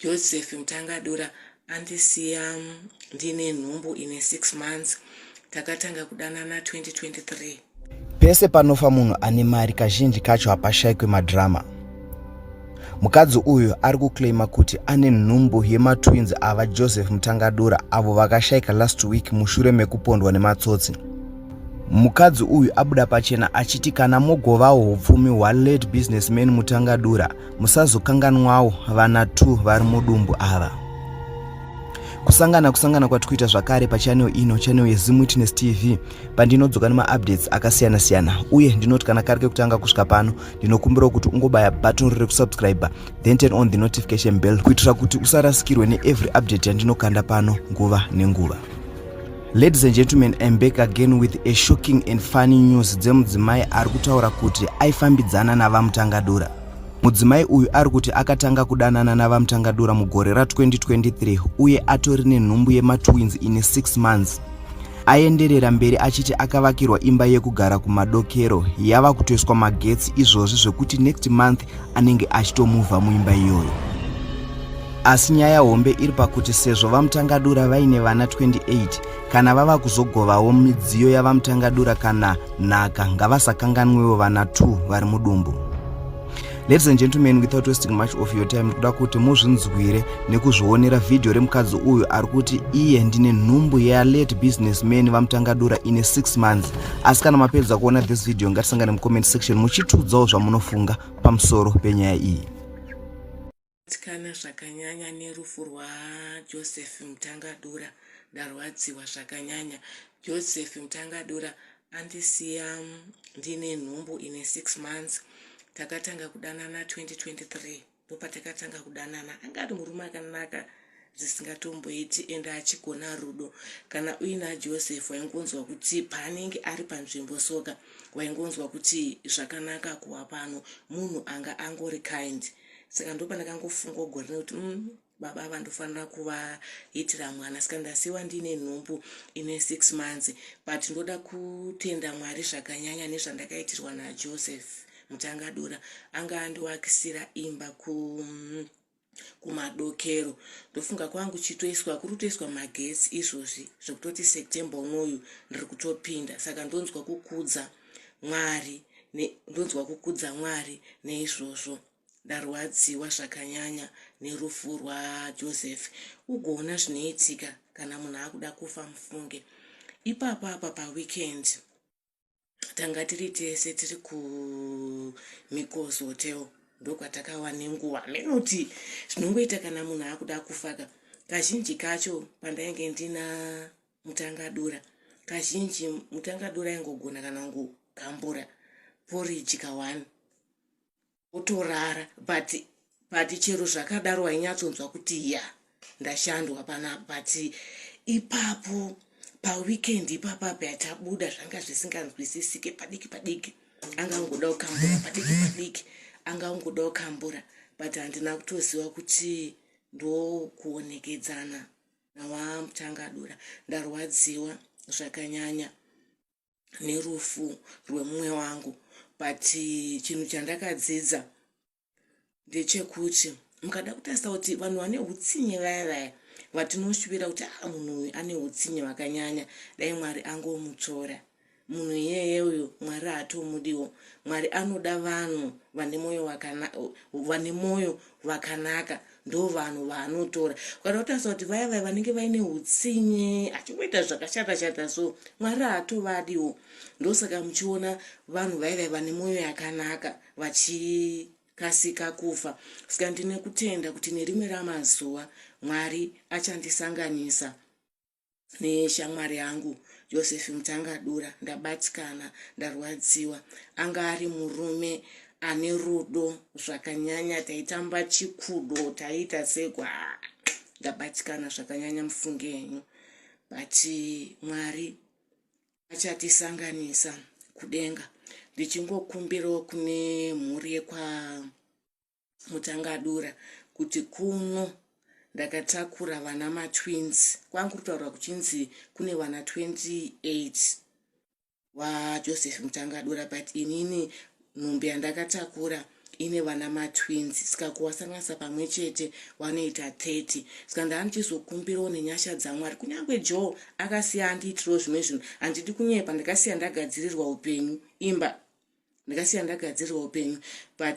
Joseph Mutangadura andisiya ndine nhumbu ine 6 months. Takatanga kudanana 2023. Pese panofa munhu ane mari kazhinji kacho hapashayikwe madrama. Mukadzi uyu ari kuclaima kuti ane nhumbu yematwins ava Joseph Mutangadura avo vakashayika last week mushure mekupondwa nematsotsi. Mukadzi uyu abuda pachena achiti kana mogovawo upfumi hwalate businessman Mutangadura musazokanganwawo vana 2 vari mudumbu ava. Kusangana kwatikuita zvakare pachannel ino, channel yeZim Witness TV, pandinodzoka nemaupdates akasiyana-siyana, uye ndinoti kana kari kekutanga kusvika pano ndinokumbira kuti ungobaya button riri kusubscribe, then turn on the notification bell kuitira kuti usarasikirwe neevery update yandinokanda pano nguva nenguva. Ladies and gentlemen, I'm back again with a shocking and funny news dzemudzimai ari kutaura kuti aifambidzana navaMutangadura. Mudzimai uyu ari kuti akatanga kudanana navaMutangadura mugore ra2023 uye atori nenhumbu yematwins ine 6 months. Aenderera mberi achiti akavakirwa imba yekugara kumadokero yava kutoiswa magetsi izvozvi zvekuti next month anenge achitomuvha muimba iyoyo. Asi nyaya hombe iri pakuti sezvo vaMutangadura vaine vana 28, kana vava kuzogovawo midziyo yavaMutangadura kana nhaka, ngavasakanganwewo vana 2 vari mudumbu. Ladies and gentlemen, without wasting much of your time, kuda kuti muzvinzwire nekuzvionera video remukadzi uyu ari kuti iye ndine nhumbu yalate businessman vaMutangadura ine 6 months. Asi kana mapedza kuona this video, ngatisangane mucomment section muchitudzawo zvamunofunga pamusoro penyaya iyi. Kana zvakanyanya nerufu rwaJoseph Mutangadura ndarwadziwa zvakanyanya. Joseph Mutangadura andisiya ndine nhumbu ine 6 months. Takatanga kudanana 2023. Ndopatakatanga kudanana. Anga ari murume akanaka zvisingatomboiti ende achigona rudo. Kana uina Joseph waingonzwa kuti paanenge ari panzvimbo soka waingonzwa kuti zvakanaka kuva pano, munhu anga angori kind. Saka ndo pandakangofunga gore kuti baba vandofanira kuvaitira mwana. Saka ndasiwa ndine nhumbu ine 6 months, but ndoda kutenda Mwari zvakanyanya nezvandakaitirwa naJoseph Mutangadura. Anga andiwakisira imba kumadokero. Ndofunga kwangu chitoiswa kurutoiswa magetsi izvozvi zvekutoti September unoyu ndiri kutopinda. Saka ndonzwa kukudza Mwari neizvozvo. Ndarwadziwa zvakanyanya nerufu rwaJoseph. Ugoona zvinoitika kana munhu akuda kufa mufunge. Ipapa pa weekend tanga tiri tese tiri kuMikosi Hotel, ndokwatakawa nenguva. Menoti zvinongoita kana munhu akuda kufaka. Kazhinji kacho pandainge ndina Mutangadura, kazhinji Mutangadura ingogona kana ngogambura porridge ka1 otorara, but chero zvakadaro wainyatsonzwa kuti ya ndashandwa pana, but ipapo paweekend ipapa patabuda zvanga zvisinganzwisisike padiki anga ngoda kukambura padiki anga ngoda kukambura, but handina kutoziva kuti ndo kuonekedzana navaMutangadura. Ndarwadziwa zvakanyanya nerufu rwemumwe wangu, but chinhu chandakadzidza ndechekuti mukada kutarisa kuti vanhu vane hutsinye vaya vatinoshuvira kuti munhu uyu ane hutsinye hwakanyanya, dai Mwari angomutora. Munhu iyeyo Mwari hatomudiwo. Mwari anoda vanhu vane moyo wakanaka, ndo vanhu vaanotora. Ukada kutarisa kuti vaya vanenge vaine hutsinye achingoita zvakashata so, Mwari hatovadiwo. Ndosaka muchiona vanhu vaya vane moyo yakanaka vachikasika kufa. Saka ndine kutenda kuti nerimwe ramazuva Mwari achandisanganisa neshamwari yangu Joseph Mutangadura. Ndabatikana, ndarwadziwa. Anga ari murume ane rudo zvakanyanya, taitamba chikudo, taita segwa. Ndabatikana zvakanyanya mufunge henyu, but Mwari achatisanganisa kudenga. Ndichingokumbirawo kune mhuri yekwa Mutangadura kuti kuno ndakatakura vana matwins. Kwangu kutaura kuchinzi kune vana 28 vaJoseph Mutangadura, but inini nhumbi yandakatakura ine vana matwins saka kuvasanganisa pamwe chete vanoita 30 saka ndandichizokumbirawo nenyasha dzaMwari kunyange Joe akasiya andiitirawo zvimwe zvinhu handidi kunyepa ndakasiya ndagadzirirwa upenyu imba ndakasiya ndagadzirirwa upenyu but